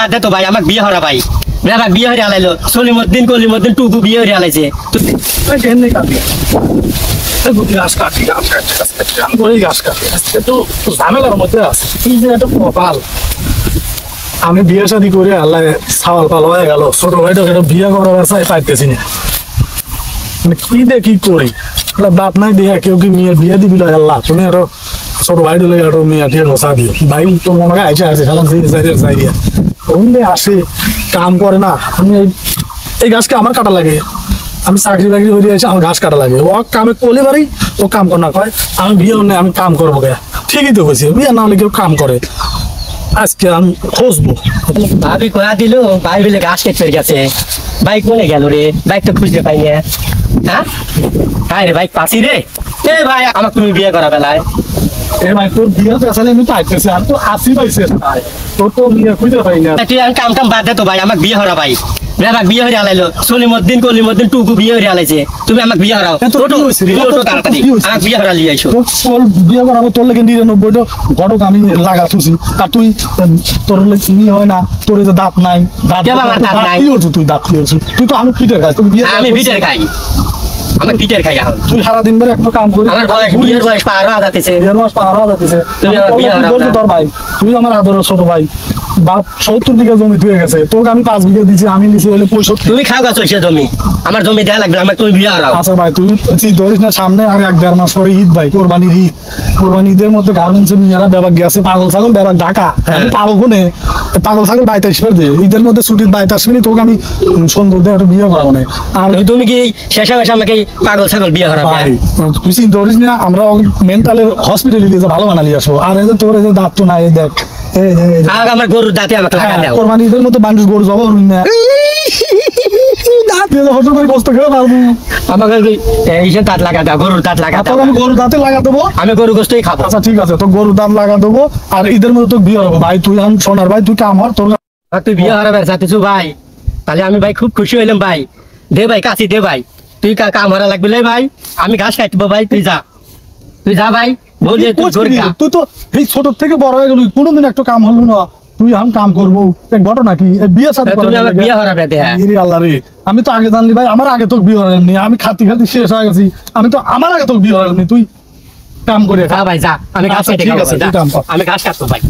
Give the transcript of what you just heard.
বাদ দে তো ভাই, আমার বিয়ে হরা ভাই। ভাই বিয়ে হয়ে আলাইলো, সলিমুদ্দিন কলিমুদ্দিন টুকু বিয়ে হয়ে আলাইছে। আমি বিয়ে শাদী করে আল্লাহ সাওয়াল পাল হয়ে গেল, ছোট ভাইটা বিয়ে করার আশায় পাইতেছি না। কি দে কি করি, বাপ নাই দিয়া কেউ কি মেয়ে বিয়ে দিবি আল্লাহ, তুমি আরো ছোট ভাই দিলে আরো মেয়ে দিয়ে বসা দিও। ভাই তো মনে হয় আইসা আছে সালাম চাইরিয়া ওই আসে কাম করে না। আমি এই গাছকে আমার কাটা লাগে, আমি চাকরি বাকরি হয়ে যাচ্ছি, আমার ঘাস কাটা লাগে। ও কামে কলে বাড়ি, ও কাম করে না কয় আমি বিয়ে নেই আমি কাম করবো গে। ঠিকই তো বলছি, বিয়ে না হলে কেউ কাম করে। আজকে আমি খুঁজবো। ভাবি কয়া দিল, ভাই বলে ঘাস কেটে গেছে। বাইক কোনে গেল রে, বাইক তো খুঁজতে পাই না। হ্যাঁ হ্যাঁ রে, বাইক পাসি রে। এ ভাই আমার তুমি বিয়ে করা বেলায় এ ভাই তোর বিয়ে পেছালে আমি পাইতেছি, আর তো আসি পাইছে তোর তো বিয়ে খুঁজে পাই না। তুই কাম কাম বাদ দে তো ভাই, আমার বিয়ে হরা ভাই। ভাই বিয়ে হয়ে আলাইলো, সলিমুদ্দিন কলিমুদ্দিন টুকু বিয়ে হয়ে আলাইছে। তুমি আমার বিয়ে হরাও, তাড়াতাড়ি আমার বিয়ে হরা লিয়ে আইসো। তোর বিয়ে করাবো, তোর লেগে 99টা ঘটক আমি লাগা থুছি, আর তুই তোর বিয়ে হয় না, তোর যে দাঁত নাই, তুই দাঁত খেয়েছিস, তুই তো আমি পিঠের খাই, আমি পিঠের খাই, আমার পিঠের খাই। এখন তুই সারাদিন ধরে একটা কাম করি, আমার বিয়ের বয়স পার হওয়া যাচ্ছে, তোর ভাই তুই আমার আদরের ছোট ভাই। বাপ 70 বিঘা জমি ধুয়ে গেছে, তোকে আমি 5 বিঘা দিচ্ছি, আমি নিচে হলে 65। তুমি খাও গাছ সে জমি, আমার জমি দেয়া লাগবে, আমার তুমি বিয়ে হারাও। আচ্ছা ভাই তুই ধরিস না, সামনে আর 1-1.5 মাস পরে ঈদ ভাই, কোরবানির ঈদ। কোরবানি ঈদের মধ্যে গার্মেন্টসের মেয়েরা ব্যাপার গেছে, পাগল ছাগল ব্যাপার ঢাকা। আমি পাবো কোনে পাগল ছাগল 22 করে দে, ঈদের মধ্যে ছুটির 22 মিনিট তোকে আমি সুন্দর দিয়ে একটা বিয়ে করাবো না। আর তুমি কি শেষে আমাকে আমাকে পাগল ছাগল বিয়ে হারাবে? তুই চিন্তা করিস না, আমরা মেন্টালের হসপিটালে দিয়ে ভালো বানালি আসবো। আর এই যে তোর এই যে দাঁত তো নাই, দেখ আমার গরুর দাঁতে আমাকে লাগা দাও। কোরবানি ঈদের মধ্যে মানুষ গরু জবাই করবি না, দাঁত দিয়ে হজম করে বসতে খেয়ে পারবো। আমাকে এই যে দাঁত লাগা দাও, গরুর দাঁত লাগা দাও। আমি গরুর দাঁতে লাগা দেবো, আমি গরু গোস্তই খাবো। আচ্ছা ঠিক আছে, তো গরুর দাঁত লাগা দেবো। আর ঈদের মধ্যে তো বিয়ে হবো ভাই, তুই আমি সোনার ভাই, তুই কাম হর তোর। তুই বিয়ে হারাবে চাচ্ছিস ভাই, তাহলে আমি ভাই খুব খুশি হইলাম ভাই। দে ভাই কাশি দে ভাই, তুই কাম হারা লাগবে ভাই, আমি ঘাস কাটবো ভাই। তুই যা ভাই, বলি তুই তো এই ছোট থেকে বড় হয়ে গেলি, কোনোদিন একটা কাম হলো না। তুই আমি কাম করবো, ঘটনা কি বিয়ে সাথে বিয়ে হারাবে? আল্লাহ রে, আমি তো আগে জানলি ভাই, আমার আগে তোকে বিয়ে হয়নি, আমি খাতি খাতি শেষ হয়ে গেছি। আমি তো আমার আগে তোকে বিয়ে হয়নি, তুই কাম করে ভাই যা, আমি ঘাস কাটতে, ঠিক আছে, আমি ঘাস কাটবো ভাই।